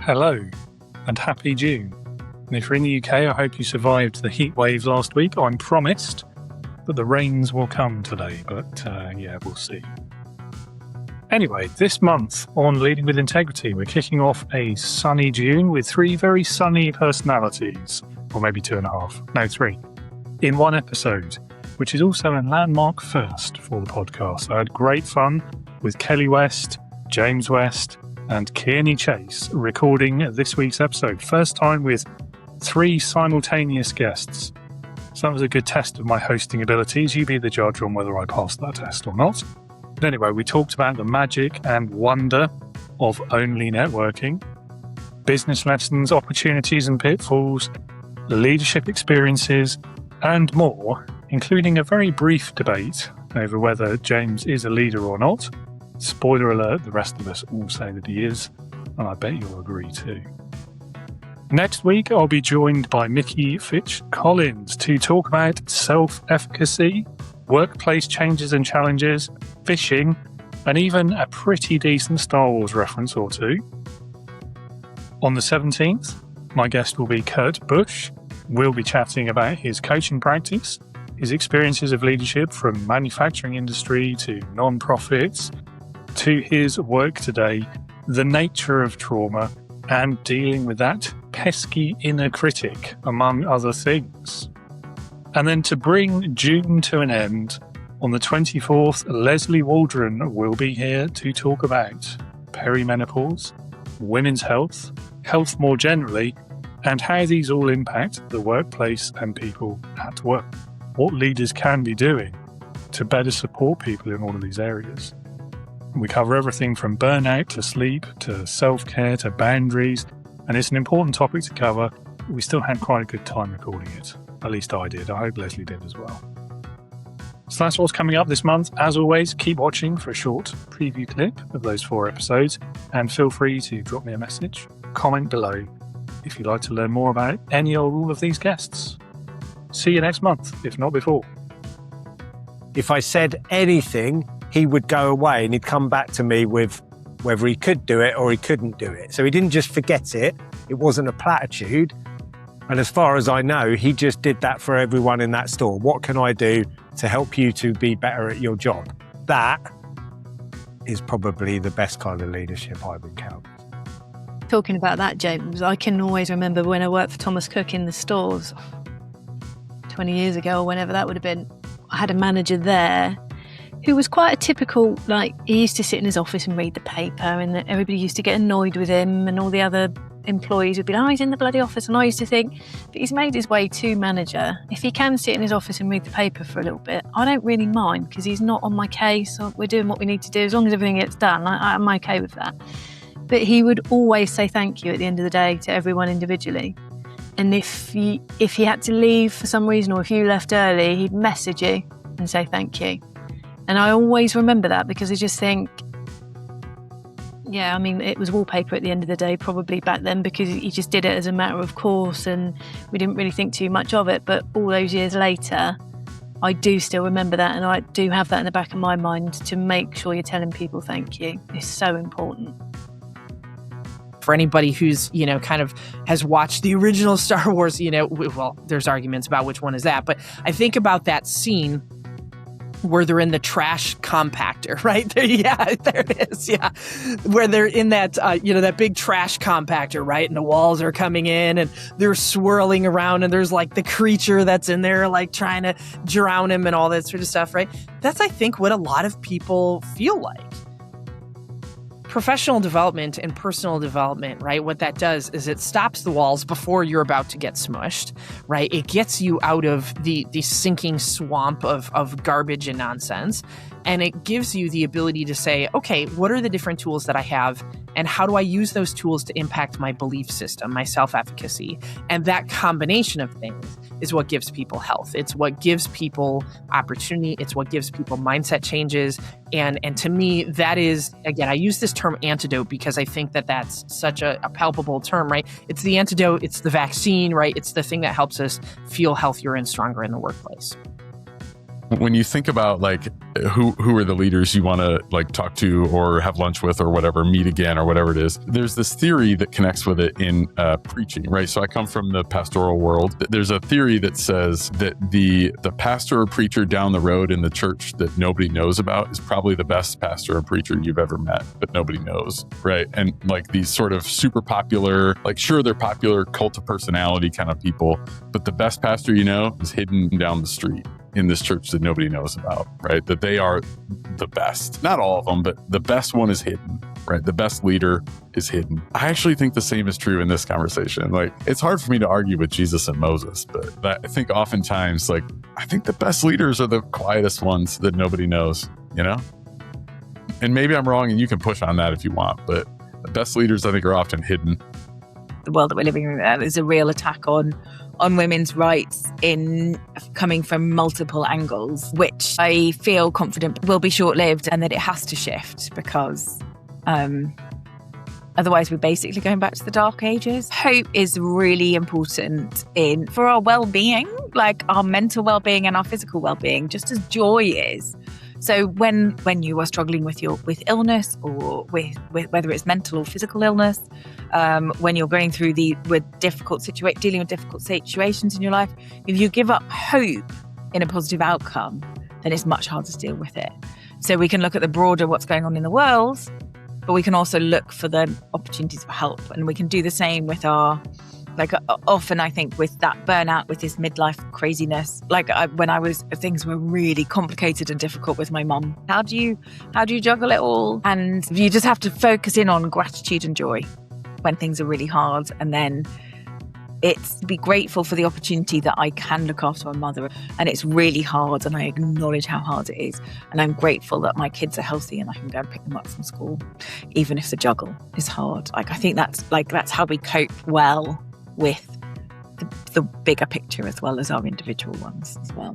Hello and happy June. And if you're in the UK, I hope you survived the heat wave last week. I'm promised that the rains will come today, but we'll see. Anyway, this month on Leading with Integrity, we're kicking off a sunny June with 3 very sunny personalities, or maybe 2.5, no 3, in one episode, which is also a landmark first for the podcast. I had great fun with Kelly West, James West, and Kierney Chase recording this week's episode. First time with 3 simultaneous guests. So that was a good test of my hosting abilities. You be the judge on whether I passed that test or not. But anyway, we talked about the magic and wonder of only networking, business lessons, opportunities and pitfalls, leadership experiences, and more, including a very brief debate over whether James is a leader or not. Spoiler alert, the rest of us all say that he is, and I bet you'll agree too. Next week, I'll be joined by Mickey Fitch-Collins to talk about self-efficacy, workplace changes and challenges, fishing, and even a pretty decent Star Wars reference or two. On the 17th, my guest will be Kurt Busch. We'll be chatting about his coaching practice, his experiences of leadership from manufacturing industry to non-profits, to his work today, the nature of trauma, and dealing with that pesky inner critic, among other things. And then to bring June to an end, on the 24th, Lesley Waldron will be here to talk about perimenopause, women's health, health more generally, and how these all impact the workplace and people at work. What leaders can be doing to better support people in all of these areas. We cover everything from burnout to sleep to self-care to boundaries, and it's an important topic to cover. We still had quite a good time recording it. At least I did. I hope Lesley did as well. So that's what's coming up this month. As always, keep watching for a short preview clip of those 4 episodes, and feel free to drop me a message, comment below if you'd like to learn more about any or all of these guests. See you next month, if not before. If I said anything, he would go away and he'd come back to me with whether he could do it or he couldn't do it. So he didn't just forget it. It wasn't a platitude. And as far as I know, he just did that for everyone in that store. What can I do to help you to be better at your job? That is probably the best kind of leadership I would count. Talking about that, James, I can always remember when I worked for Thomas Cook in the stores 20 years ago or whenever that would have been. I had a manager there who was quite a typical, he used to sit in his office and read the paper, and everybody used to get annoyed with him, and all the other employees would be like, he's in the bloody office. And I used to think, but he's made his way to manager. If he can sit in his office and read the paper for a little bit, I don't really mind, because he's not on my case. We're doing what we need to do. As long as everything gets done, I'm okay with that. But he would always say thank you at the end of the day to everyone individually. And if he had to leave for some reason, or if you left early, he'd message you and say thank you. And I always remember that, because I just think, it was wallpaper at the end of the day, probably back then, because he just did it as a matter of course and we didn't really think too much of it. But all those years later, I do still remember that, and I do have that in the back of my mind to make sure you're telling people thank you. It's so important. For anybody who's, kind of has watched the original Star Wars, there's arguments about which one is that. But I think about that scene where they're in the trash compactor, right? There it is. Yeah. Where they're in that, that big trash compactor, right? And the walls are coming in and they're swirling around, and there's the creature that's in there, trying to drown him and all that sort of stuff, right? That's, I think, what a lot of people feel like. Professional development and personal development, right? What that does is it stops the walls before you're about to get smushed, right? It gets you out of the sinking swamp of garbage and nonsense. And it gives you the ability to say, okay, what are the different tools that I have, and how do I use those tools to impact my belief system, my self-efficacy? And that combination of things is what gives people health. It's what gives people opportunity. It's what gives people mindset changes. And to me, that is, again, I use this term antidote because I think that that's such a palpable term, right? It's the antidote. It's the vaccine, right? It's the thing that helps us feel healthier and stronger in the workplace. When you think about like who are the leaders you want to like talk to or have lunch with or whatever, meet again or whatever it is, there's this theory that connects with it in preaching, right? So I come from the pastoral world. There's a theory that says that the pastor or preacher down the road in the church that nobody knows about is probably the best pastor or preacher you've ever met, but nobody knows, right? And like these sort of super popular, like sure, they're popular cult of personality kind of people, but the best pastor you know is hidden down the street in this church that nobody knows about, right? That they are the best. Not all of them, but the best one is hidden, right? The best leader is hidden. I actually think the same is true in this conversation. Like, it's hard for me to argue with Jesus and Moses, but I think oftentimes, like, I think the best leaders are the quietest ones that nobody knows, you know? And maybe I'm wrong and you can push on that if you want, but the best leaders I think are often hidden. The world that we're living in is a real attack on women's rights in coming from multiple angles, which I feel confident will be short-lived and that it has to shift because otherwise we're basically going back to the dark ages. Hope is really important for our well-being, like our mental well-being and our physical well-being, just as joy is. So when you are struggling with illness or with whether it's mental or physical illness, when you're going through dealing with difficult situations in your life, if you give up hope in a positive outcome, then it's much harder to deal with it. So we can look at the broader what's going on in the world, but we can also look for the opportunities for help, and we can do the same with our. Like often I think with that burnout, with this midlife craziness, things were really complicated and difficult with my mum. How do you juggle it all? And you just have to focus in on gratitude and joy when things are really hard. And then it's be grateful for the opportunity that I can look after my mother. And it's really hard and I acknowledge how hard it is. And I'm grateful that my kids are healthy and I can go and pick them up from school, even if the juggle is hard. Like I think that's how we cope well with the bigger picture as well as our individual ones as well.